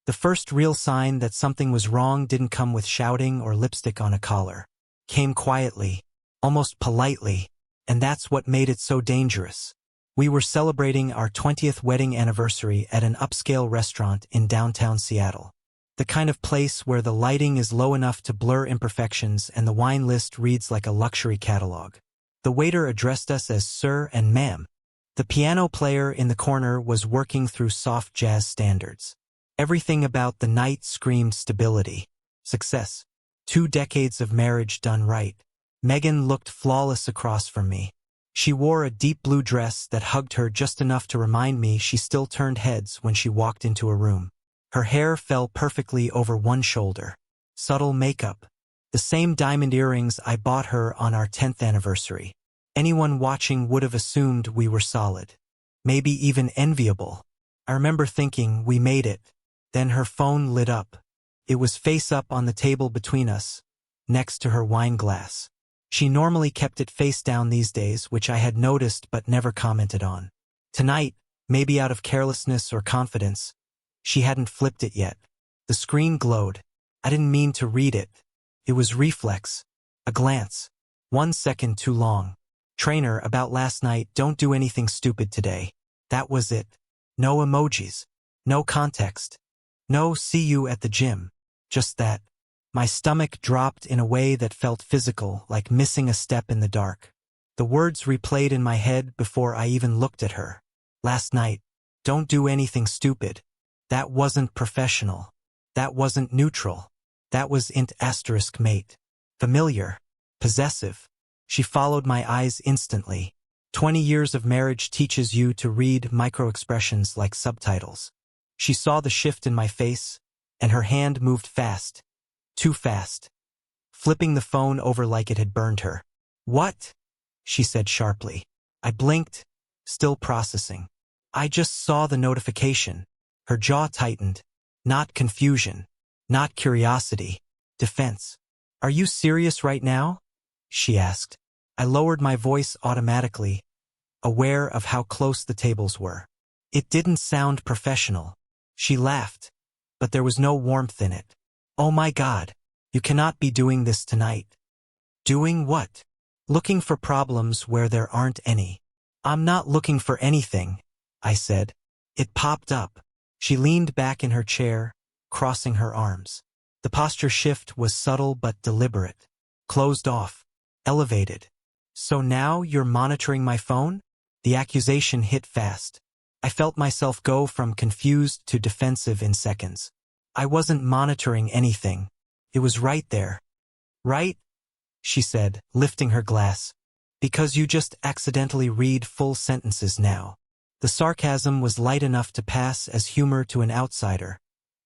The first real sign that something was wrong didn't come with shouting or lipstick on a collar. Came quietly, almost politely, and that's what made it so dangerous. We were celebrating our 20th wedding anniversary at an upscale restaurant in downtown Seattle. The kind of place where the lighting is low enough to blur imperfections and the wine list reads like a luxury catalog. The waiter addressed us as sir and ma'am. The piano player in the corner was working through soft jazz standards. Everything about the night screamed stability, success. 2 decades of marriage done right. Megan looked flawless across from me. She wore a deep blue dress that hugged her just enough to remind me she still turned heads when she walked into a room. Her hair fell perfectly over one shoulder. Subtle makeup. The same diamond earrings I bought her on our 10th anniversary. Anyone watching would have assumed we were solid. Maybe even enviable. I remember thinking, we made it. Then her phone lit up. It was face up on the table between us, next to her wine glass. She normally kept it face down these days, which I had noticed but never commented on. Tonight, maybe out of carelessness or confidence, she hadn't flipped it yet. The screen glowed. I didn't mean to read it. It was reflex. A glance. 1 second too long. Trainer, about last night, don't do anything stupid today. That was it. No emojis. No context. No see you at the gym. Just that. My stomach dropped in a way that felt physical, like missing a step in the dark. The words replayed in my head before I even looked at her. Last night. Don't do anything stupid. That wasn't professional. That wasn't neutral. That was int asterisk mate. Familiar. Possessive. She followed my eyes instantly. 20 years of marriage teaches you to read micro-expressions like subtitles. She saw the shift in my face, and her hand moved fast. Too fast. Flipping the phone over like it had burned her. What? She said sharply. I blinked, still processing. I just saw the notification. Her jaw tightened. Not confusion. Not curiosity. Defense. Are you serious right now? She asked. I lowered my voice automatically, aware of how close the tables were. It didn't sound professional. She laughed, but there was no warmth in it. Oh my God, you cannot be doing this tonight. Doing what? Looking for problems where there aren't any. I'm not looking for anything, I said. It popped up. She leaned back in her chair, crossing her arms. The posture shift was subtle but deliberate. Closed off. Elevated. So now you're monitoring my phone? The accusation hit fast. I felt myself go from confused to defensive in seconds. I wasn't monitoring anything. It was right there. Right? She said, lifting her glass. Because you just accidentally read full sentences now. The sarcasm was light enough to pass as humor to an outsider.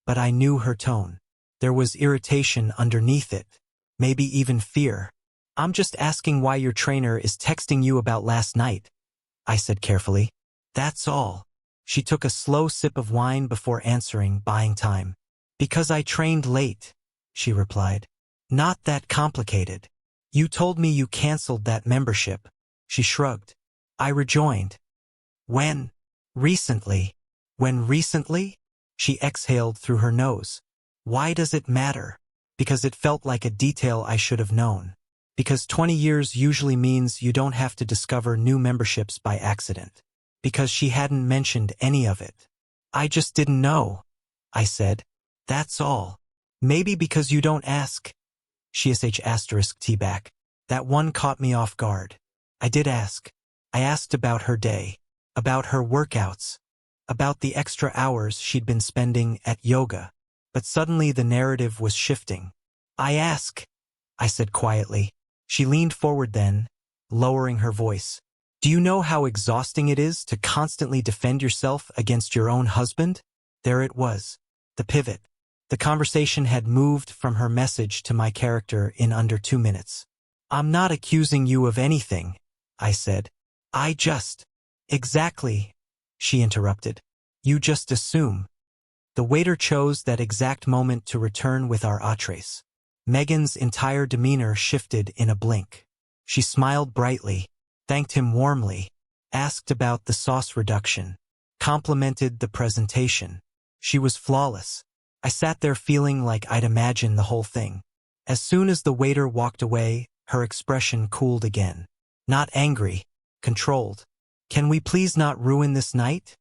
But I knew her tone. There was irritation underneath it. Maybe even fear. I'm just asking why your trainer is texting you about last night, I said carefully. That's all. She took a slow sip of wine before answering, buying time. Because I trained late, she replied. Not that complicated. You told me you canceled that membership. She shrugged. I rejoined. When? Recently. When recently? She exhaled through her nose. Why does it matter? Because it felt like a detail I should have known. Because 20 years usually means you don't have to discover new memberships by accident. Because she hadn't mentioned any of it. I just didn't know, I said. That's all. Maybe because you don't ask. She *** T-back. That one caught me off guard. I did ask. I asked about her day. About her workouts. About the extra hours she'd been spending at yoga. But suddenly the narrative was shifting. I ask, I said quietly. She leaned forward then, lowering her voice. Do you know how exhausting it is to constantly defend yourself against your own husband? There it was. The pivot. The conversation had moved from her message to my character in under 2 minutes. I'm not accusing you of anything, I said. I just... Exactly, she interrupted. You just assume. The waiter chose that exact moment to return with our entrees. Megan's entire demeanor shifted in a blink. She smiled brightly, thanked him warmly, asked about the sauce reduction, complimented the presentation. She was flawless. I sat there feeling like I'd imagined the whole thing. As soon as the waiter walked away, her expression cooled again. Not angry, controlled. "Can we please not ruin this night?"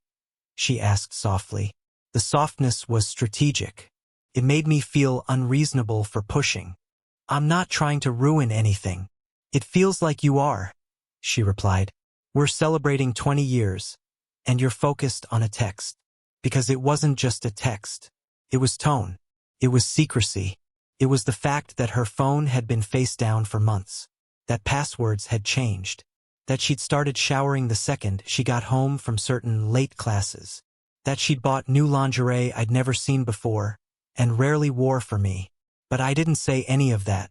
she asked softly. The softness was strategic. It made me feel unreasonable for pushing. "I'm not trying to ruin anything. It feels like you are," she replied. "We're celebrating 20 years, and you're focused on a text." Because it wasn't just a text. It was tone. It was secrecy. It was the fact that her phone had been face down for months, that passwords had changed, that she'd started showering the second she got home from certain late classes, that she'd bought new lingerie I'd never seen before and rarely wore for me. But I didn't say any of that.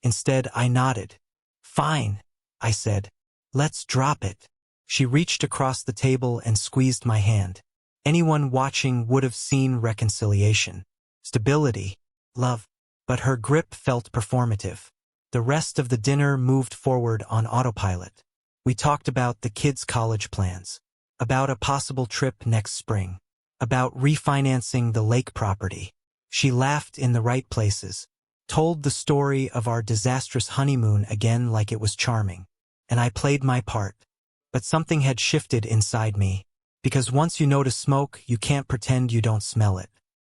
Instead, I nodded. "Fine," I said. "Let's drop it." She reached across the table and squeezed my hand. Anyone watching would have seen reconciliation, stability, love. But her grip felt performative. The rest of the dinner moved forward on autopilot. We talked about the kids' college plans, about a possible trip next spring, about refinancing the lake property. She laughed in the right places, told the story of our disastrous honeymoon again like it was charming. And I played my part. But something had shifted inside me. Because once you notice smoke, you can't pretend you don't smell it.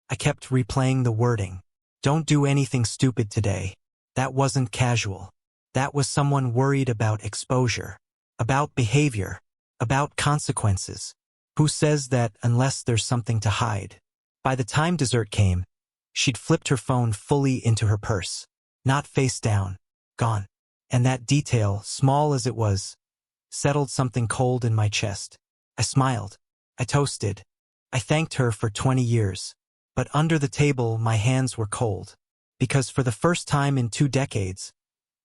I kept replaying the wording. "Don't do anything stupid today." That wasn't casual. That was someone worried about exposure, about behavior, about consequences. Who says that unless there's something to hide? By the time dessert came, she'd flipped her phone fully into her purse. Not face down. Gone. And that detail, small as it was, settled something cold in my chest. I smiled. I toasted. I thanked her for 20 years. But under the table, my hands were cold. Because for the first time in 2 decades,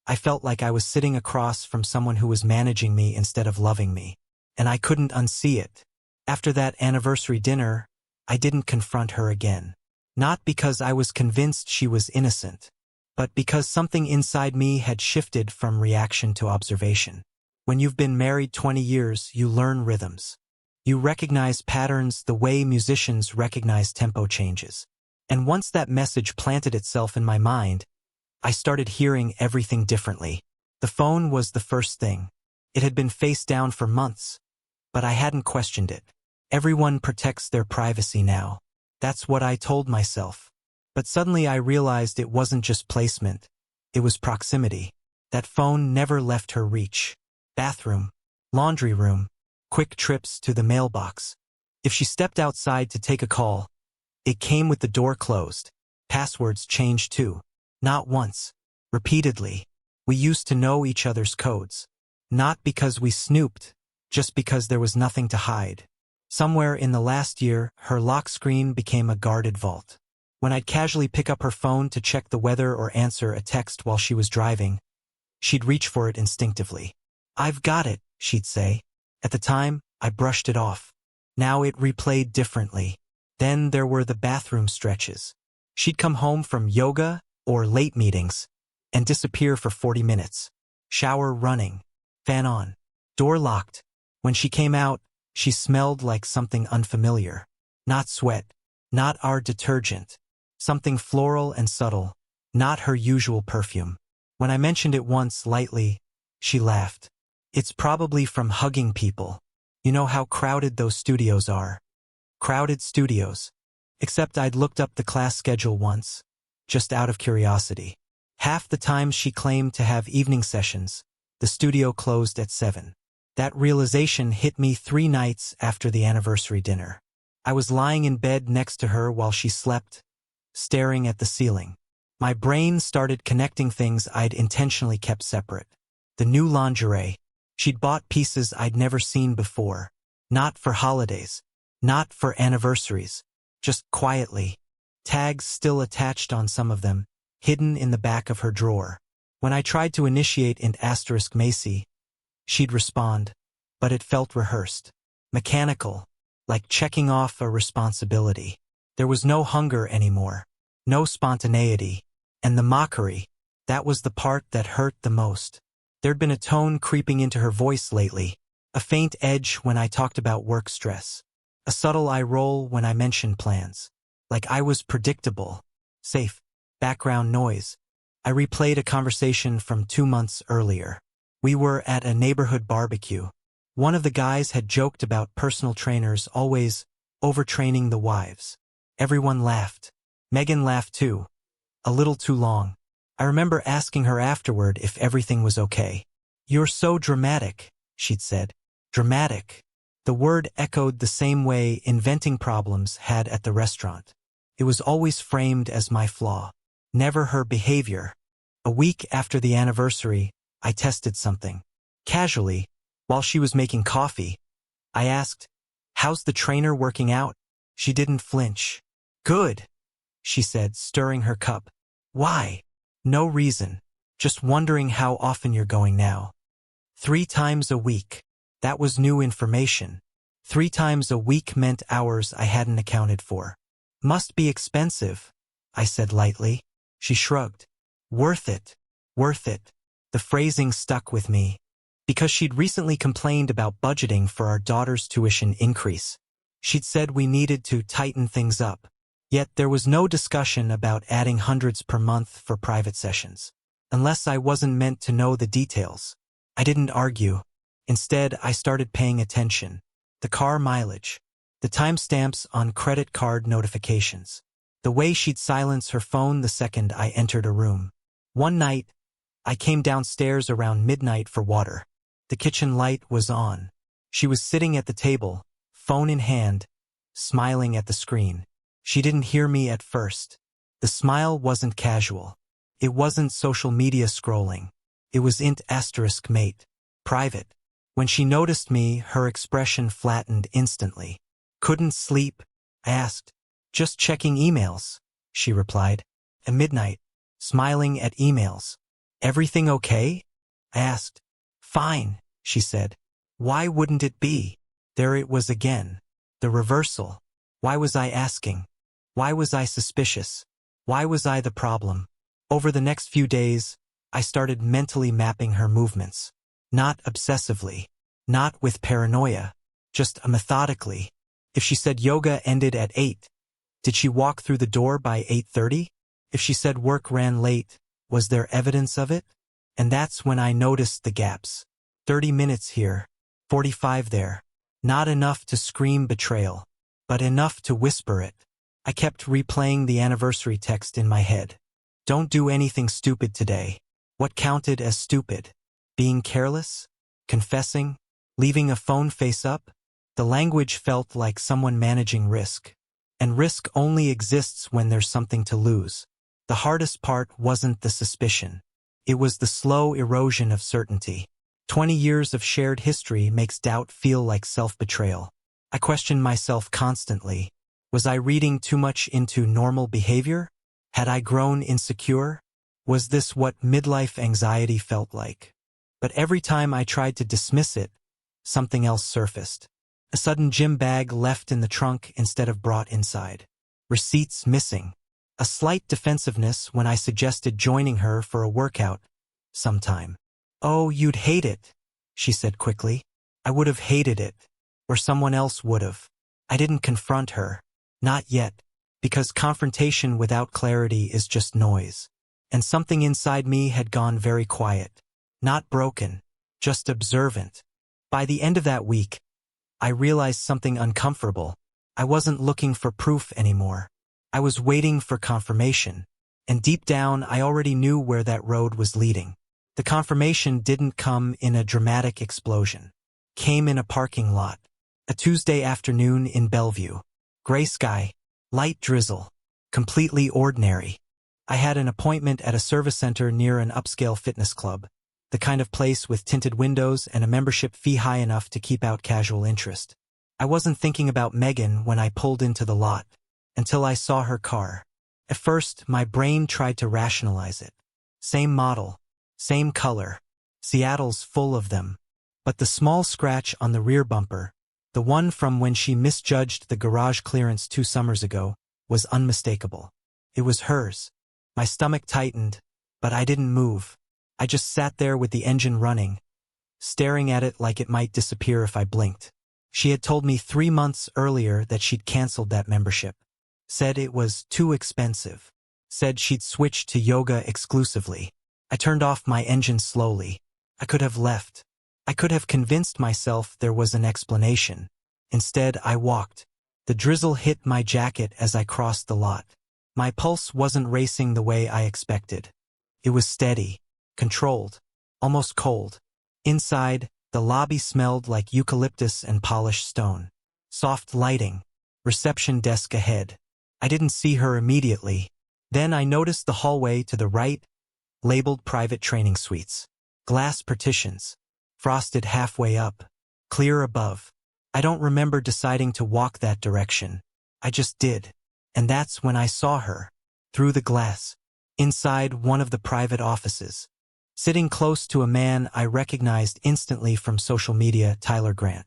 I felt like I was sitting across from someone who was managing me instead of loving me. And I couldn't unsee it. After that anniversary dinner, I didn't confront her again. Not because I was convinced she was innocent, but because something inside me had shifted from reaction to observation. When you've been married 20 years, you learn rhythms. You recognize patterns the way musicians recognize tempo changes. And once that message planted itself in my mind, I started hearing everything differently. The phone was the first thing. It had been face down for months, but I hadn't questioned it. Everyone protects their privacy now. That's what I told myself. But suddenly I realized it wasn't just placement. It was proximity. That phone never left her reach. Bathroom, laundry room, quick trips to the mailbox. If she stepped outside to take a call, it came with the door closed. Passwords changed too. Not once. Repeatedly. We used to know each other's codes. Not because we snooped, just because there was nothing to hide. Somewhere in the last year, her lock screen became a guarded vault. When I'd casually pick up her phone to check the weather or answer a text while she was driving, she'd reach for it instinctively. "I've got it," she'd say. At the time, I brushed it off. Now it replayed differently. Then there were the bathroom stretches. She'd come home from yoga or late meetings and disappear for 40 minutes. Shower running, fan on, door locked. When she came out, she smelled like something unfamiliar. Not sweat, not our detergent. Something floral and subtle, not her usual perfume. When I mentioned it once lightly, she laughed. "It's probably from hugging people. You know how crowded those studios are." Crowded studios. Except I'd looked up the class schedule once, just out of curiosity. Half the time she claimed to have evening sessions, the studio closed at 7. That realization hit me 3 nights after the anniversary dinner. I was lying in bed next to her while she slept, staring at the ceiling. My brain started connecting things I'd intentionally kept separate. The new lingerie. She'd bought pieces I'd never seen before. Not for holidays. Not for anniversaries. Just quietly. Tags still attached on some of them, hidden in the back of her drawer. When I tried to initiate an * Macy, she'd respond, but it felt rehearsed. Mechanical. Like checking off a responsibility. There was no hunger anymore. No spontaneity. And the mockery. That was the part that hurt the most. There'd been a tone creeping into her voice lately. A faint edge when I talked about work stress. A subtle eye roll when I mentioned plans. Like I was predictable. Safe. Background noise. I replayed a conversation from 2 months earlier. We were at a neighborhood barbecue. One of the guys had joked about personal trainers always overtraining the wives. Everyone laughed. Megan laughed too. A little too long. I remember asking her afterward if everything was okay. "You're so dramatic," she'd said. Dramatic. The word echoed the same way inventing problems had at the restaurant. It was always framed as my flaw. Never her behavior. A week after the anniversary, I tested something. Casually, while she was making coffee, I asked, "How's the trainer working out?" She didn't flinch. "Good," she said, stirring her cup. "Why?" "No reason. Just wondering how often you're going now." 3 times a week. That was new information. 3 times a week meant hours I hadn't accounted for. "Must be expensive," I said lightly. She shrugged. "Worth it. Worth it." The phrasing stuck with me, because she'd recently complained about budgeting for our daughter's tuition increase. She'd said we needed to tighten things up. Yet there was no discussion about adding hundreds per month for private sessions. Unless I wasn't meant to know the details. I didn't argue. Instead, I started paying attention. The car mileage. The timestamps on credit card notifications. The way she'd silence her phone the second I entered a room. One night, I came downstairs around midnight for water. The kitchen light was on. She was sitting at the table, phone in hand, smiling at the screen. She didn't hear me at first. The smile wasn't casual. It wasn't social media scrolling. It was int asterisk mate. Private. When she noticed me, her expression flattened instantly. "Couldn't sleep?" I asked. "Just checking emails," she replied. At midnight, smiling at emails. "Everything okay?" I asked. "Fine," she said. Why wouldn't it be? There it was again. The reversal. Why was I asking? Why was I suspicious? Why was I the problem? Over the next few days, I started mentally mapping her movements. Not obsessively. Not with paranoia. Just methodically. If she said yoga ended at 8, did she walk through the door by 8:30? If she said work ran late, was there evidence of it? And that's when I noticed the gaps. 30 minutes here, 45 there. Not enough to scream betrayal, but enough to whisper it. I kept replaying the anniversary text in my head. Don't do anything stupid today. What counted as stupid? Being careless? Confessing? Leaving a phone face up? The language felt like someone managing risk. And risk only exists when there's something to lose. The hardest part wasn't the suspicion. It was the slow erosion of certainty. 20 years of shared history makes doubt feel like self-betrayal. I questioned myself constantly. Was I reading too much into normal behavior? Had I grown insecure? Was this what midlife anxiety felt like? But every time I tried to dismiss it, something else surfaced. A sudden gym bag left in the trunk instead of brought inside. Receipts missing. A slight defensiveness when I suggested joining her for a workout sometime. "Oh, you'd hate it," she said quickly. I would have hated it. Or someone else would have. I didn't confront her. Not yet. Because confrontation without clarity is just noise. And something inside me had gone very quiet. Not broken. Just observant. By the end of that week, I realized something uncomfortable. I wasn't looking for proof anymore. I was waiting for confirmation. And deep down, I already knew where that road was leading. The confirmation didn't come in a dramatic explosion. Came in a parking lot. A Tuesday afternoon in Bellevue. Gray sky. Light drizzle. Completely ordinary. I had an appointment at a service center near an upscale fitness club. The kind of place with tinted windows and a membership fee high enough to keep out casual interest. I wasn't thinking about Megan when I pulled into the lot, until I saw her car. At first, my brain tried to rationalize it. Same model, same color. Seattle's full of them. But the small scratch on the rear bumper, the one from when she misjudged the garage clearance 2 summers ago, was unmistakable. It was hers. My stomach tightened, but I didn't move. I just sat there with the engine running, staring at it like it might disappear if I blinked. She had told me 3 months earlier that she'd canceled that membership. Said it was too expensive. Said she'd switch to yoga exclusively. I turned off my engine slowly. I could have left. I could have convinced myself there was an explanation. Instead, I walked. The drizzle hit my jacket as I crossed the lot. My pulse wasn't racing the way I expected. It was steady, controlled, almost cold. Inside, the lobby smelled like eucalyptus and polished stone. Soft lighting. Reception desk ahead. I didn't see her immediately. Then I noticed the hallway to the right, labeled private training suites. Glass partitions. Frosted halfway up. Clear above. I don't remember deciding to walk that direction. I just did. And that's when I saw her. Through the glass. Inside one of the private offices. Sitting close to a man I recognized instantly from social media, Tyler Grant.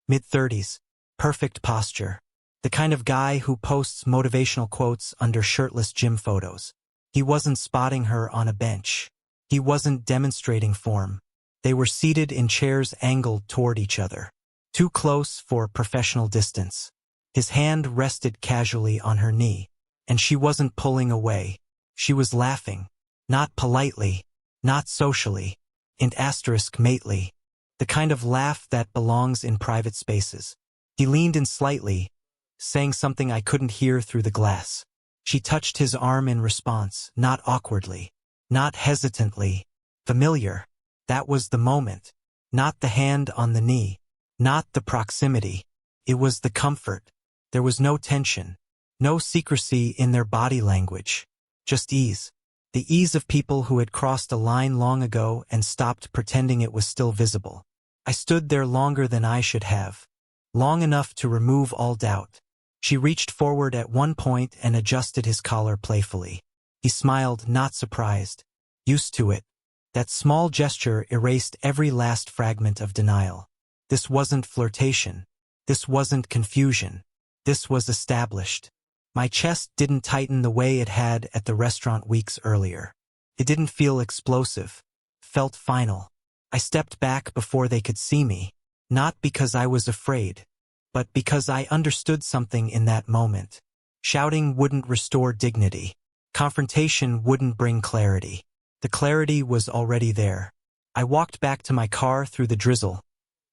Mid-30s. Perfect posture. The kind of guy who posts motivational quotes under shirtless gym photos. He wasn't spotting her on a bench. He wasn't demonstrating form. They were seated in chairs angled toward each other. Too close for professional distance. His hand rested casually on her knee. And she wasn't pulling away. She was laughing. Not politely. Not socially. And mately. The kind of laugh that belongs in private spaces. He leaned in slightly, saying something I couldn't hear through the glass. She touched his arm in response, not awkwardly. Not hesitantly. Familiar. That was the moment. Not the hand on the knee. Not the proximity. It was the comfort. There was no tension. No secrecy in their body language. Just ease. The ease of people who had crossed a line long ago and stopped pretending it was still visible. I stood there longer than I should have. Long enough to remove all doubt. She reached forward at one point and adjusted his collar playfully. He smiled, not surprised. Used to it. That small gesture erased every last fragment of denial. This wasn't flirtation. This wasn't confusion. This was established. My chest didn't tighten the way it had at the restaurant weeks earlier. It didn't feel explosive. Felt final. I stepped back before they could see me. Not because I was afraid, but because I understood something in that moment. Shouting wouldn't restore dignity. Confrontation wouldn't bring clarity. The clarity was already there. I walked back to my car through the drizzle,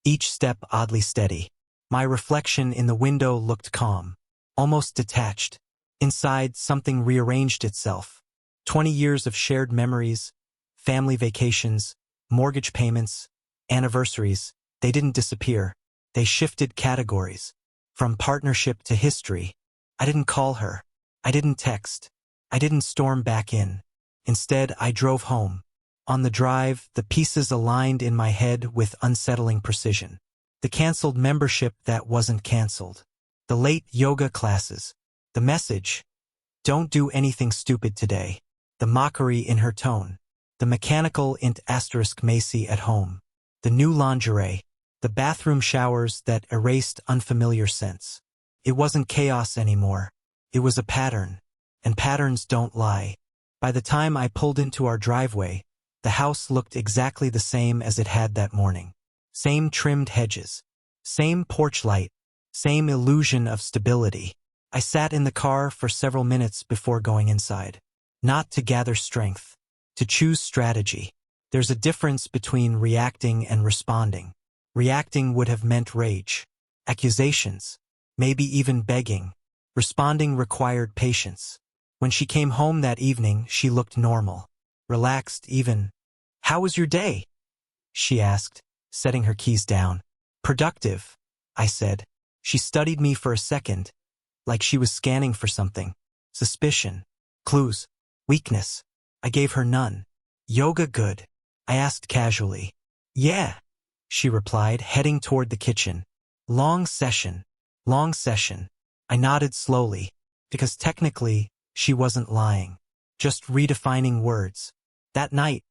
each step oddly steady. My reflection in the window looked calm, almost detached. Inside, something rearranged itself. 20 years of shared memories, family vacations, mortgage payments, anniversaries. They didn't disappear. They shifted categories. From partnership to history. I didn't call her. I didn't text. I didn't storm back in. Instead, I drove home. On the drive, the pieces aligned in my head with unsettling precision. The canceled membership that wasn't canceled. The late yoga classes. The message. Don't do anything stupid today. The mockery in her tone. The mechanical int * Macy at home. The new lingerie. The bathroom showers that erased unfamiliar scents. It wasn't chaos anymore. It was a pattern. And patterns don't lie. By the time I pulled into our driveway, the house looked exactly the same as it had that morning. Same trimmed hedges. Same porch light. Same illusion of stability. I sat in the car for several minutes before going inside. Not to gather strength. To choose strategy. There's a difference between reacting and responding. Reacting would have meant rage. Accusations. Maybe even begging. Responding required patience. When she came home that evening, she looked normal. Relaxed even. "How was your day?" she asked, setting her keys down. "Productive," I said. She studied me for a second, like she was scanning for something. Suspicion. Clues. Weakness. I gave her none. "Yoga good?" I asked casually. "Yeah," she replied, heading toward the kitchen. "Long session. Long session." I nodded slowly, because technically, she wasn't lying. Just redefining words. That night,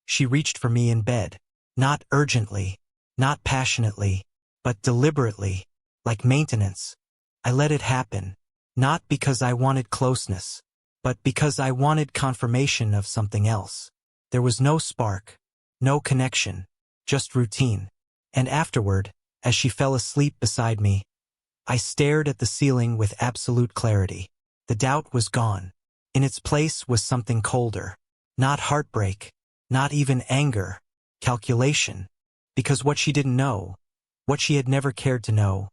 she reached for me in bed. Not urgently, not passionately, but deliberately, like maintenance. I let it happen. Not because I wanted closeness, but because I wanted confirmation of something else. There was no spark, no connection, just routine. And afterward, as she fell asleep beside me, I stared at the ceiling with absolute clarity. The doubt was gone. In its place was something colder. Not heartbreak, not even anger, calculation. Because what she didn't know, what she had never cared to know,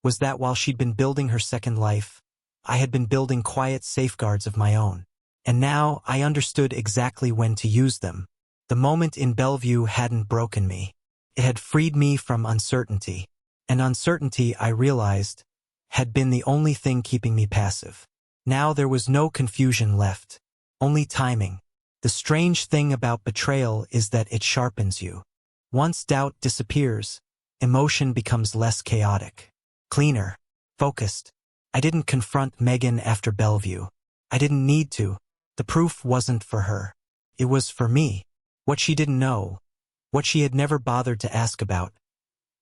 was that while she'd been building her second life, I had been building quiet safeguards of my own. And now I understood exactly when to use them. The moment in Bellevue hadn't broken me. It had freed me from uncertainty. And uncertainty, I realized, had been the only thing keeping me passive. Now there was no confusion left. Only timing. The strange thing about betrayal is that it sharpens you. Once doubt disappears, emotion becomes less chaotic. Cleaner. Focused. I didn't confront Megan after Bellevue. I didn't need to. The proof wasn't for her. It was for me. What she didn't know, what she had never bothered to ask about,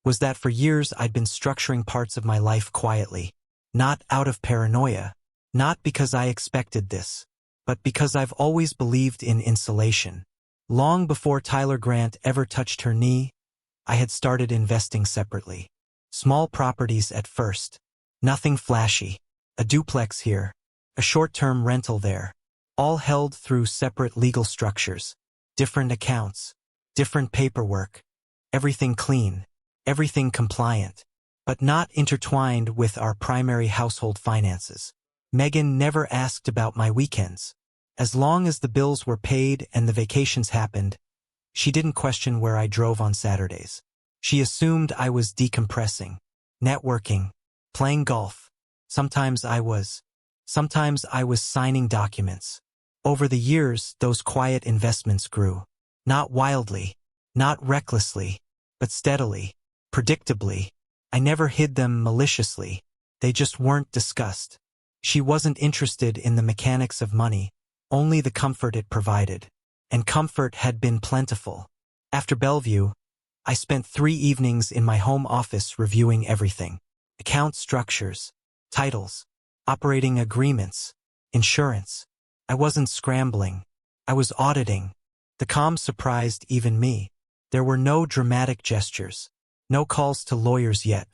was that for years I'd been structuring parts of my life quietly. Not out of paranoia. Not because I expected this. But because I've always believed in insulation. Long before Tyler Grant ever touched her knee, I had started investing separately. Small properties at first. Nothing flashy. A duplex here. A short-term rental there. All held through separate legal structures. Different accounts. Different paperwork. Everything clean. Everything compliant. But not intertwined with our primary household finances. Megan never asked about my weekends. As long as the bills were paid and the vacations happened, she didn't question where I drove on Saturdays. She assumed I was decompressing, networking, playing golf. Sometimes I was signing documents. Over the years, those quiet investments grew. Not wildly, not recklessly, but steadily, predictably. I never hid them maliciously. They just weren't discussed. She wasn't interested in the mechanics of money. Only the comfort it provided. And comfort had been plentiful. After Bellevue, I spent 3 evenings in my home office reviewing everything. Account structures, titles, operating agreements, insurance. I wasn't scrambling. I was auditing. The calm surprised even me. There were no dramatic gestures. No calls to lawyers yet.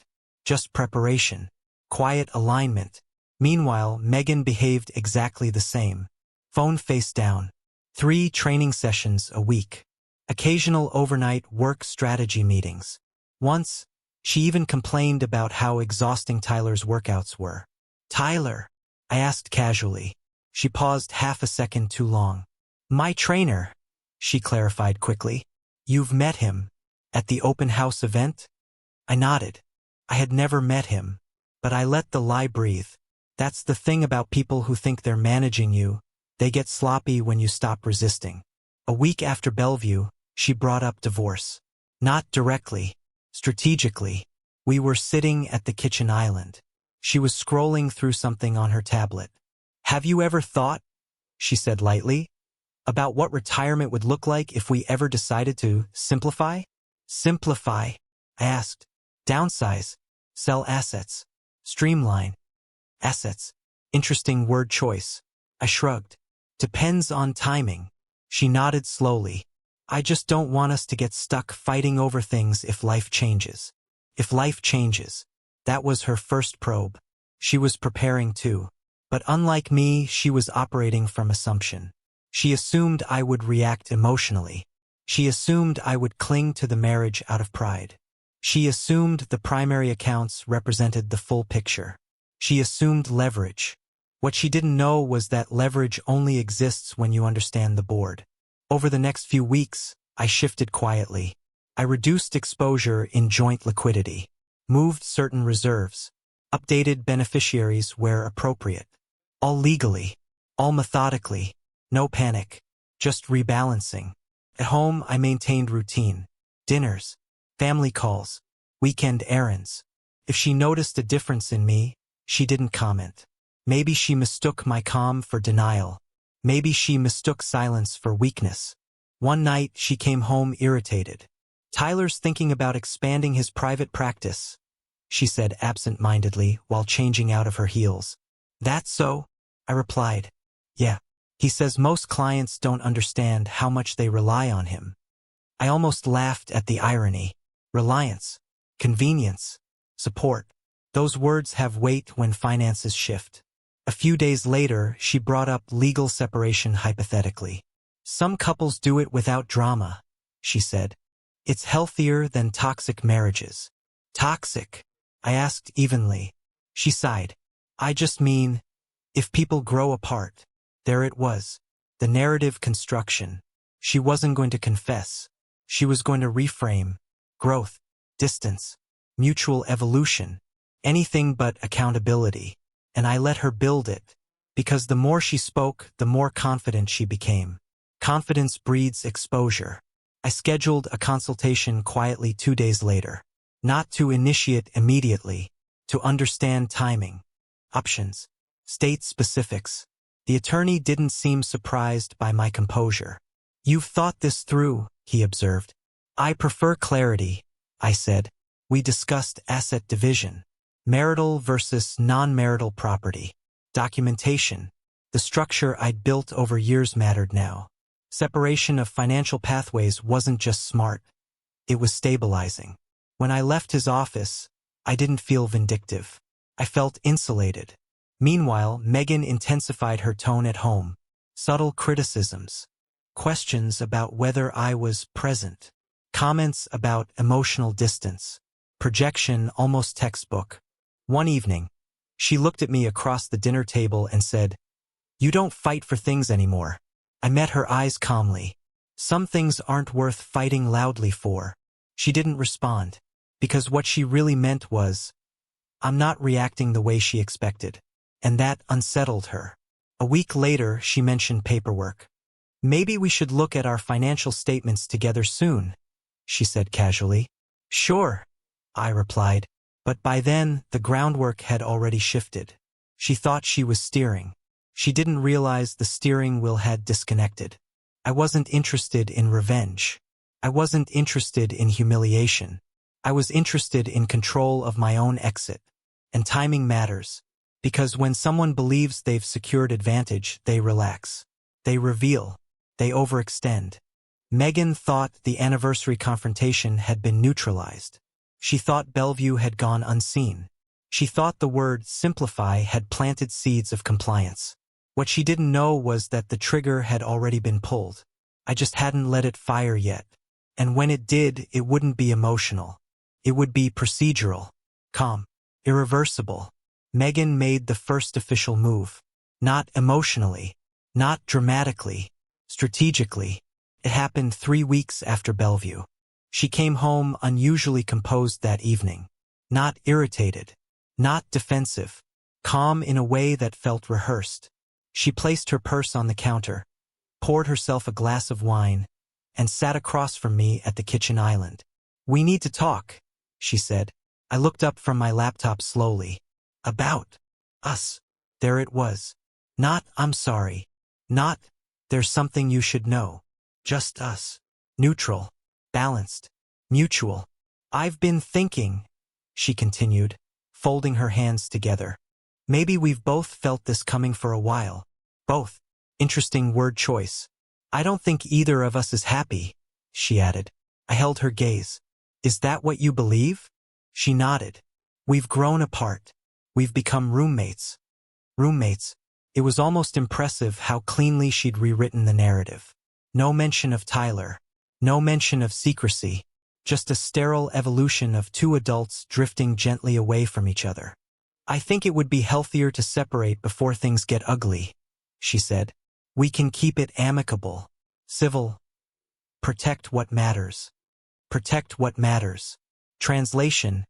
Just preparation. Quiet alignment. Meanwhile, Megan behaved exactly the same. Phone face down. 3 training sessions a week. Occasional overnight work strategy meetings. Once, she even complained about how exhausting Tyler's workouts were. Tyler, I asked casually. She paused half a second too long. My trainer, she clarified quickly. You've met him. At the open house event? I nodded. I had never met him. But I let the lie breathe. That's the thing about people who think they're managing you. They get sloppy when you stop resisting. A week after Bellevue, she brought up divorce. Not directly, strategically. We were sitting at the kitchen island. She was scrolling through something on her tablet. Have you ever thought, she said lightly, about what retirement would look like if we ever decided to simplify? Simplify, I asked. Downsize, sell assets, streamline. Assets. Interesting word choice. I shrugged. Depends on timing. She nodded slowly. I just don't want us to get stuck fighting over things if life changes. If life changes. That was her first probe. She was preparing too. But unlike me, she was operating from assumption. She assumed I would react emotionally. She assumed I would cling to the marriage out of pride. She assumed the primary accounts represented the full picture. She assumed leverage. What she didn't know was that leverage only exists when you understand the board. Over the next few weeks, I shifted quietly. I reduced exposure in joint liquidity, moved certain reserves, updated beneficiaries where appropriate. All legally, all methodically, no panic, just rebalancing. At home, I maintained routine. Dinners, family calls, weekend errands. If she noticed a difference in me, she didn't comment. Maybe she mistook my calm for denial. Maybe she mistook silence for weakness. One night, she came home irritated. Tyler's thinking about expanding his private practice, she said absent-mindedly while changing out of her heels. That's so? I replied. Yeah. He says most clients don't understand how much they rely on him. I almost laughed at the irony. Reliance, convenience, support. Those words have weight when finances shift. A few days later, she brought up legal separation hypothetically. Some couples do it without drama, she said. It's healthier than toxic marriages. Toxic? I asked evenly. She sighed. I just mean, if people grow apart. There it was. The narrative construction. She wasn't going to confess. She was going to reframe. Growth, distance, mutual evolution, anything but accountability. And I let her build it, because the more she spoke, the more confident she became. Confidence breeds exposure. I scheduled a consultation quietly 2 days later. Not to initiate immediately, to understand timing, options, state specifics. The attorney didn't seem surprised by my composure. You've thought this through, he observed. I prefer clarity, I said. We discussed asset division, marital versus non-marital property, documentation. The structure I'd built over years mattered now. Separation of financial pathways wasn't just smart. It was stabilizing. When I left his office, I didn't feel vindictive. I felt insulated. Meanwhile, Megan intensified her tone at home. Subtle criticisms. Questions about whether I was present. Comments about emotional distance. Projection almost textbook. One evening, she looked at me across the dinner table and said, "You don't fight for things anymore." I met her eyes calmly. Some things aren't worth fighting loudly for. She didn't respond, because what she really meant was, I'm not reacting the way she expected. And that unsettled her. A week later, she mentioned paperwork. Maybe we should look at our financial statements together soon, she said casually. Sure, I replied. But by then, the groundwork had already shifted. She thought she was steering. She didn't realize the steering wheel had disconnected. I wasn't interested in revenge. I wasn't interested in humiliation. I was interested in control of my own exit. And timing matters. Because when someone believes they've secured advantage, they relax. They reveal. They overextend. Megan thought the anniversary confrontation had been neutralized. She thought Bellevue had gone unseen. She thought the word simplify had planted seeds of compliance. What she didn't know was that the trigger had already been pulled. I just hadn't let it fire yet. And when it did, it wouldn't be emotional. It would be procedural, calm, irreversible. Megan made the first official move. Not emotionally, not dramatically, strategically. It happened 3 weeks after Bellevue. She came home unusually composed that evening. Not irritated, not defensive, calm in a way that felt rehearsed. She placed her purse on the counter, poured herself a glass of wine, and sat across from me at the kitchen island. We need to talk, she said. I looked up from my laptop slowly. About us. There it was. Not, I'm sorry. Not, there's something you should know. Just us. Neutral. Balanced. Mutual. I've been thinking, she continued, folding her hands together. Maybe we've both felt this coming for a while. Both. Interesting word choice. I don't think either of us is happy, she added. I held her gaze. Is that what you believe? She nodded. We've grown apart. We've become roommates. Roommates. It was almost impressive how cleanly she'd rewritten the narrative. No mention of Tyler. No mention of secrecy. Just a sterile evolution of two adults drifting gently away from each other. I think it would be healthier to separate before things get ugly, she said. We can keep it amicable, civil. Protect what matters. Protect what matters. Translation.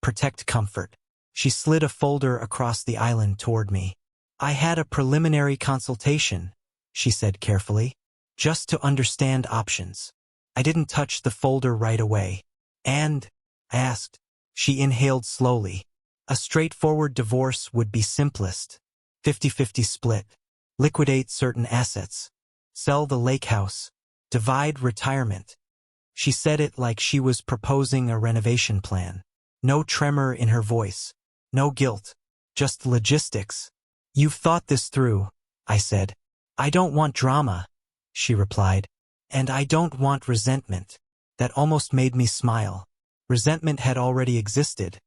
Protect comfort. She slid a folder across the island toward me. I had a preliminary consultation, she said carefully, just to understand options. I didn't touch the folder right away. And, I asked. She inhaled slowly. A straightforward divorce would be simplest. 50-50 split. Liquidate certain assets. Sell the lake house. Divide retirement. She said it like she was proposing a renovation plan. No tremor in her voice. No guilt. Just logistics. You've thought this through, I said. I don't want drama, she replied. And I don't want resentment. That almost made me smile. Resentment had already existed.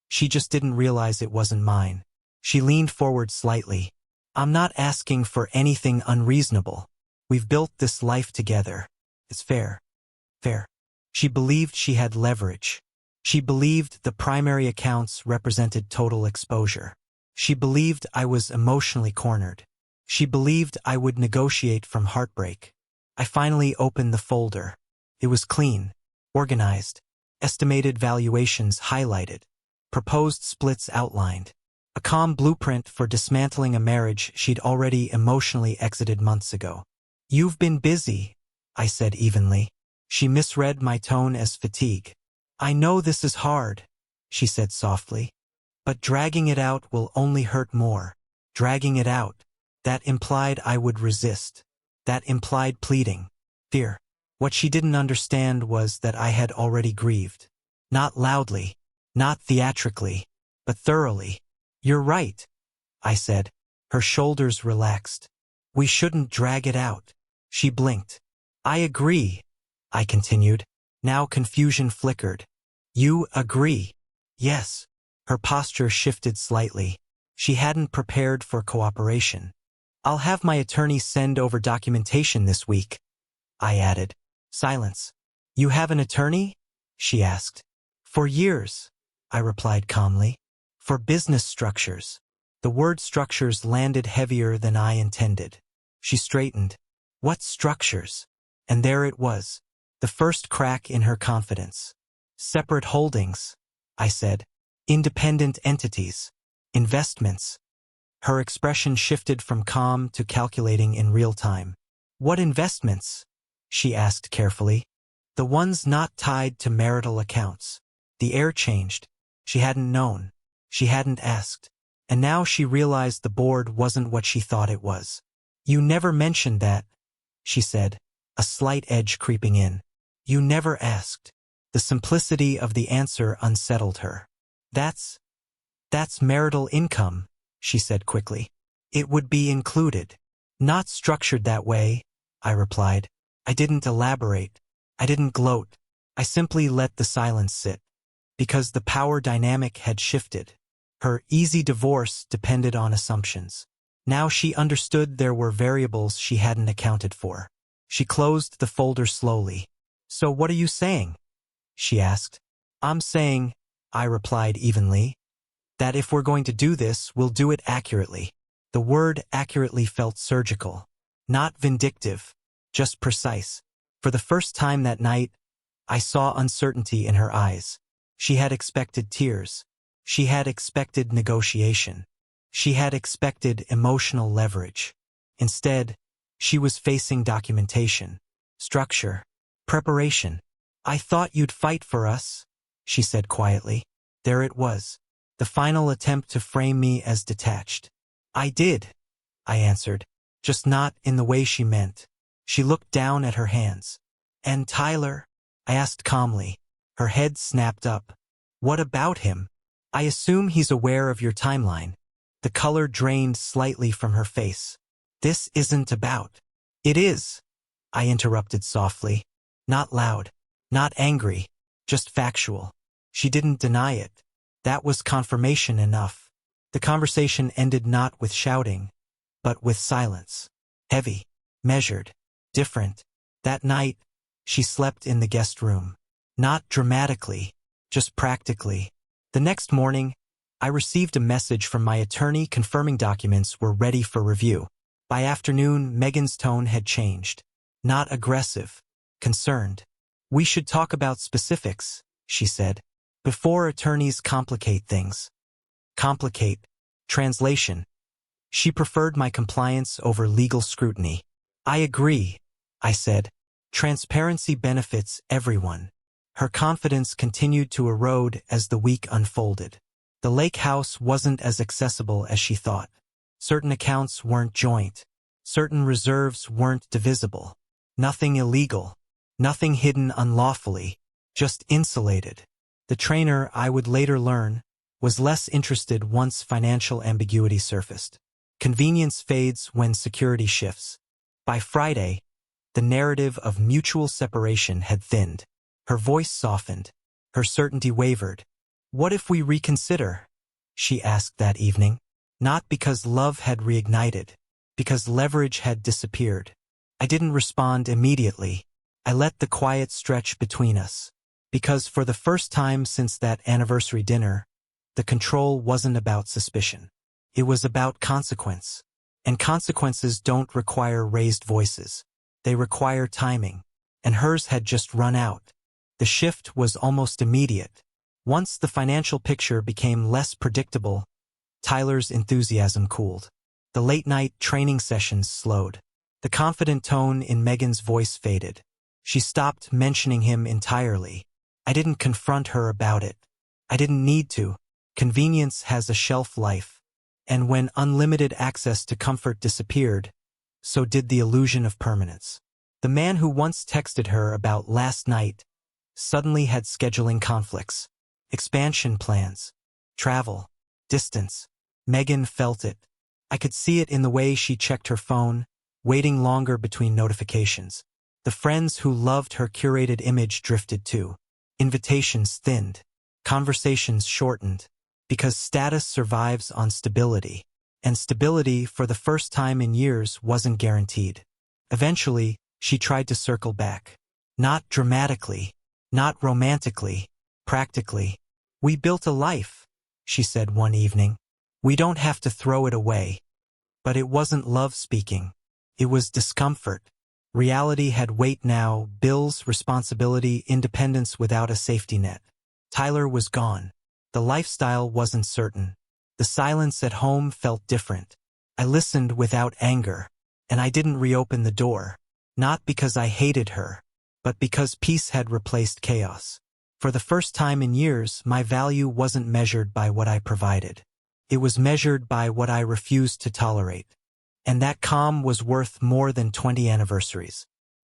She just didn't realize it wasn't mine. She leaned forward slightly. I'm not asking for anything unreasonable. We've built this life together. It's fair. Fair. She believed she had leverage. She believed the primary accounts represented total exposure. She believed I was emotionally cornered. She believed I would negotiate from heartbreak. I finally opened the folder. It was clean, organized, estimated valuations highlighted, proposed splits outlined. A calm blueprint for dismantling a marriage she'd already emotionally exited months ago. You've been busy, I said evenly. She misread my tone as fatigue. I know this is hard, she said softly. But dragging it out will only hurt more. Dragging it out. That implied I would resist. That implied pleading. Fear. What she didn't understand was that I had already grieved. Not loudly. Not theatrically. But thoroughly. You're right, I said. Her shoulders relaxed. We shouldn't drag it out. She blinked. I agree, I continued. Now confusion flickered. You agree? Yes. Her posture shifted slightly. She hadn't prepared for cooperation. I'll have my attorney send over documentation this week, I added. Silence. You have an attorney? She asked. For years, I replied calmly. For business structures. The word structures landed heavier than I intended. She straightened. What structures? And there it was. The first crack in her confidence. Separate holdings, I said. Independent entities. Investments. Her expression shifted from calm to calculating in real time. What investments? She asked carefully. The ones not tied to marital accounts. The air changed. She hadn't known. She hadn't asked. And now she realized the board wasn't what she thought it was. You never mentioned that, she said, a slight edge creeping in. You never asked. The simplicity of the answer unsettled her. That's marital income, she said quickly. It would be included. Not structured that way, I replied. I didn't elaborate. I didn't gloat. I simply let the silence sit. Because the power dynamic had shifted. Her easy divorce depended on assumptions. Now she understood there were variables she hadn't accounted for. She closed the folder slowly. So what are you saying? She asked. I'm saying, I replied evenly, that if we're going to do this, we'll do it accurately. The word accurately felt surgical. Not vindictive, just precise. For the first time that night, I saw uncertainty in her eyes. She had expected tears. She had expected negotiation. She had expected emotional leverage. Instead, she was facing documentation, structure, preparation. I thought you'd fight for us, she said quietly. There it was, the final attempt to frame me as detached. I did, I answered, just not in the way she meant. She looked down at her hands. And Tyler? I asked calmly. Her head snapped up. What about him? I assume he's aware of your timeline. The color drained slightly from her face. This isn't about. It is, I interrupted softly. Not loud, not angry, just factual. She didn't deny it. That was confirmation enough. The conversation ended not with shouting, but with silence. Heavy, measured, different. That night, she slept in the guest room. Not dramatically, just practically. The next morning, I received a message from my attorney confirming documents were ready for review. By afternoon, Megan's tone had changed. Not aggressive, concerned. We should talk about specifics, she said, before attorneys complicate things. Complicate. Translation. She preferred my compliance over legal scrutiny. I agree, I said. Transparency benefits everyone. Her confidence continued to erode as the week unfolded. The lake house wasn't as accessible as she thought. Certain accounts weren't joint. Certain reserves weren't divisible. Nothing illegal. Nothing hidden unlawfully. Just insulated. The trainer, I would later learn, was less interested once financial ambiguity surfaced. Convenience fades when security shifts. By Friday, the narrative of mutual separation had thinned. Her voice softened. Her certainty wavered. What if we reconsider? She asked that evening. Not because love had reignited, because leverage had disappeared. I didn't respond immediately. I let the quiet stretch between us. Because for the first time since that anniversary dinner, the control wasn't about suspicion. It was about consequence. And consequences don't require raised voices. They require timing. And hers had just run out. The shift was almost immediate. Once the financial picture became less predictable, Tyler's enthusiasm cooled. The late-night training sessions slowed. The confident tone in Megan's voice faded. She stopped mentioning him entirely. I didn't confront her about it. I didn't need to. Convenience has a shelf life. And when unlimited access to comfort disappeared, so did the illusion of permanence. The man who once texted her about last night suddenly had scheduling conflicts, expansion plans, travel, distance. Megan felt it. I could see it in the way she checked her phone, waiting longer between notifications. The friends who loved her curated image drifted too. Invitations thinned. Conversations shortened. Because status survives on stability. And stability, for the first time in years, wasn't guaranteed. Eventually, she tried to circle back. Not dramatically. Not romantically. Practically. "We built a life," she said one evening. "We don't have to throw it away." But it wasn't love speaking. It was discomfort. Reality had weight now, bills, responsibility, independence without a safety net. Tyler was gone. The lifestyle wasn't certain. The silence at home felt different. I listened without anger. And I didn't reopen the door. Not because I hated her, but because peace had replaced chaos. For the first time in years, my value wasn't measured by what I provided. It was measured by what I refused to tolerate. And that calm was worth more than 20 anniversaries.